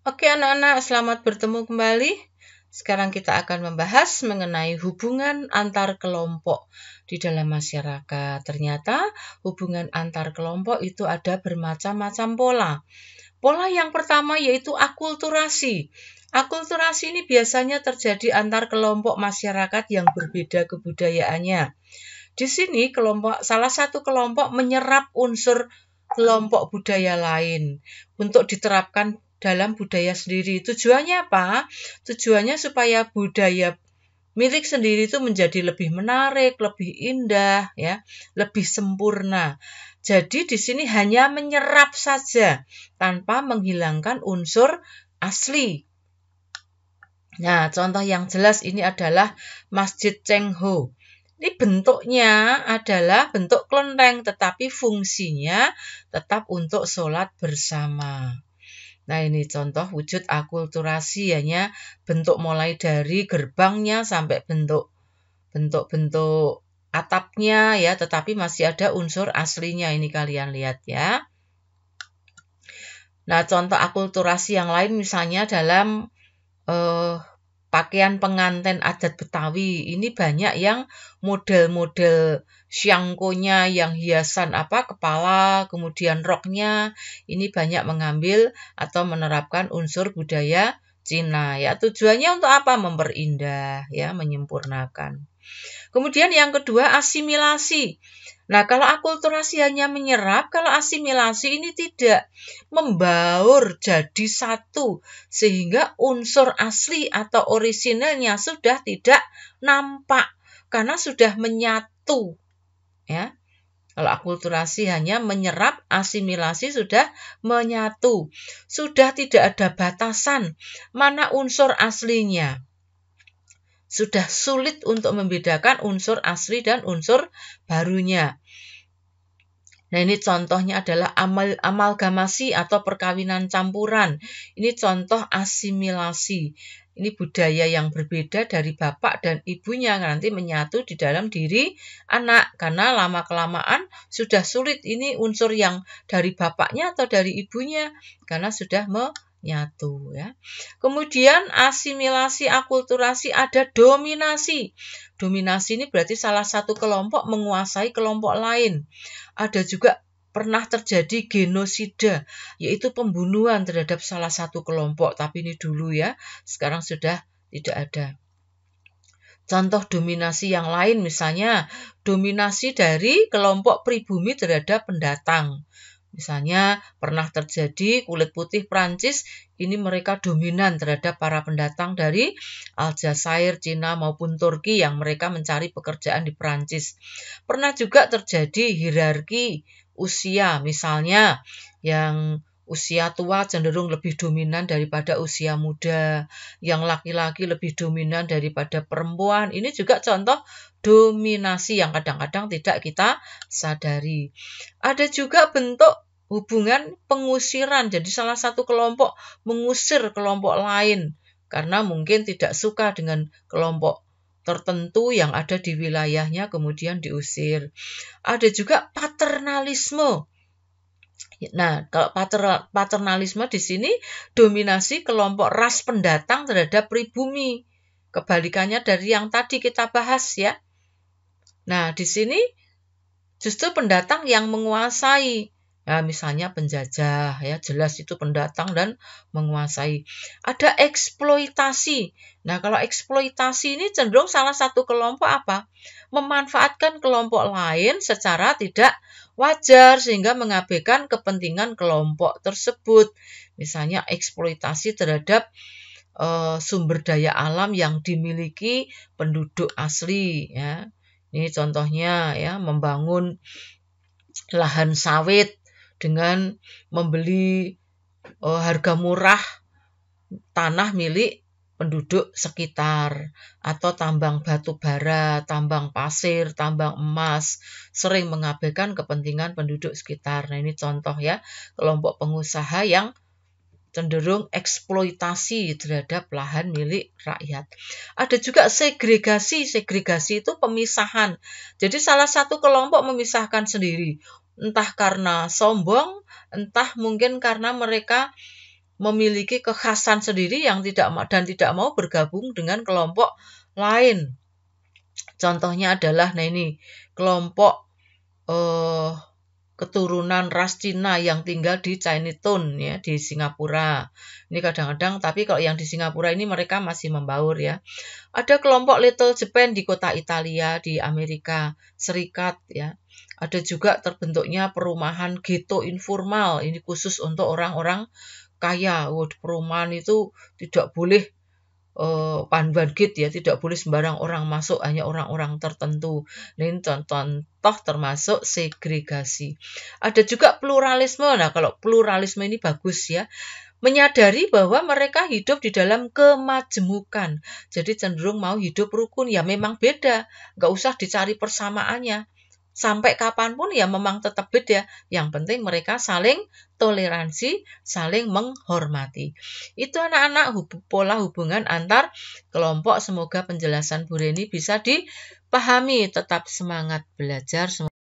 Oke anak-anak, selamat bertemu kembali. Sekarang kita akan membahas mengenai hubungan antar kelompok di dalam masyarakat. Ternyata hubungan antar kelompok itu ada bermacam-macam pola. Pola yang pertama yaitu akulturasi. Akulturasi ini biasanya terjadi antar kelompok masyarakat yang berbeda kebudayaannya. Di sini salah satu kelompok menyerap unsur kelompok budaya lain untuk diterapkan dalam budaya sendiri. Tujuannya apa? Tujuannya supaya budaya milik sendiri itu menjadi lebih menarik, lebih indah, ya, lebih sempurna. Jadi di sini hanya menyerap saja tanpa menghilangkan unsur asli. Nah, contoh yang jelas ini adalah Masjid Cengho. Ini bentuknya adalah bentuk kelenteng, tetapi fungsinya tetap untuk sholat bersama. Nah, ini contoh wujud akulturasi, hanya bentuk mulai dari gerbangnya sampai bentuk-bentuk atapnya, ya, tetapi masih ada unsur aslinya. Ini kalian lihat ya. Nah, contoh akulturasi yang lain misalnya dalam pakaian pengantin adat Betawi. Ini banyak yang model-model syangkonya, yang hiasan kepala, kemudian roknya. Ini banyak mengambil atau menerapkan unsur budaya Cina. Ya, tujuannya untuk apa? Memperindah, ya, menyempurnakan. Kemudian yang kedua, asimilasi. Nah, kalau akulturasi hanya menyerap, kalau asimilasi ini tidak, membaur jadi satu, sehingga unsur asli atau orisinalnya sudah tidak nampak, karena sudah menyatu. Ya. Kalau akulturasi hanya menyerap, asimilasi sudah menyatu. Sudah tidak ada batasan mana unsur aslinya. Sudah sulit untuk membedakan unsur asli dan unsur barunya. Nah, ini contohnya adalah amalgamasi atau perkawinan campuran. Ini contoh asimilasi. Ini budaya yang berbeda dari bapak dan ibunya nanti menyatu di dalam diri anak. Karena lama-kelamaan sudah sulit ini unsur yang dari bapaknya atau dari ibunya. Karena sudah menyatu. Ya. Kemudian asimilasi, akulturasi, ada dominasi. Dominasi ini berarti salah satu kelompok menguasai kelompok lain. Ada juga pernah terjadi genosida, yaitu pembunuhan terhadap salah satu kelompok, tapi ini dulu ya, sekarang sudah tidak ada. Contoh dominasi yang lain misalnya dominasi dari kelompok pribumi terhadap pendatang. Misalnya pernah terjadi kulit putih Prancis, ini mereka dominan terhadap para pendatang dari Aljazair, Cina maupun Turki yang mereka mencari pekerjaan di Prancis. Pernah juga terjadi hierarki usia, misalnya yang usia tua cenderung lebih dominan daripada usia muda, yang laki-laki lebih dominan daripada perempuan. Ini juga contoh dominasi yang kadang-kadang tidak kita sadari. Ada juga bentuk hubungan pengusiran. Jadi salah satu kelompok mengusir kelompok lain karena mungkin tidak suka dengan kelompok tertentu yang ada di wilayahnya kemudian diusir. Ada juga paternalisme. Nah, kalau paternalisme di sini dominasi kelompok ras pendatang terhadap pribumi. Kebalikannya dari yang tadi kita bahas ya. Nah, di sini justru pendatang yang menguasai. Ya, misalnya penjajah, ya jelas itu pendatang dan menguasai. Ada eksploitasi. Nah, kalau eksploitasi ini cenderung salah satu kelompok apa? Memanfaatkan kelompok lain secara tidak wajar sehingga mengabaikan kepentingan kelompok tersebut. Misalnya eksploitasi terhadap sumber daya alam yang dimiliki penduduk asli, ya. Ini contohnya ya, membangun lahan sawit dengan membeli harga murah tanah milik penduduk sekitar, atau tambang batu bara, tambang pasir, tambang emas, sering mengabaikan kepentingan penduduk sekitar. Nah, ini contoh ya, kelompok pengusaha yang cenderung eksploitasi terhadap lahan milik rakyat. Ada juga segregasi. Segregasi itu pemisahan. Jadi salah satu kelompok memisahkan sendiri. Entah karena sombong, entah mungkin karena mereka memiliki kekhasan sendiri yang tidak mau bergabung dengan kelompok lain. Contohnya adalah ini kelompok keturunan ras Cina yang tinggal di Chinatown ya di Singapura. Ini kadang-kadang, tapi kalau yang di Singapura ini mereka masih membaur ya. Ada kelompok Little Japan di kota Italia di Amerika Serikat ya. Ada juga terbentuknya perumahan ghetto informal, ini khusus untuk orang-orang kaya. Di perumahan itu tidak boleh bandit ya, tidak boleh sembarang orang masuk, hanya orang-orang tertentu. Ini contoh termasuk segregasi. Ada juga pluralisme. Nah, kalau pluralisme ini bagus ya, menyadari bahwa mereka hidup di dalam kemajemukan. Jadi cenderung mau hidup rukun, ya memang beda, nggak usah dicari persamaannya. Sampai kapanpun ya memang tetap beda. Yang penting mereka saling toleransi, saling menghormati. Itu anak-anak pola hubungan antar kelompok. Semoga penjelasan Bu Reni bisa dipahami. Tetap semangat belajar.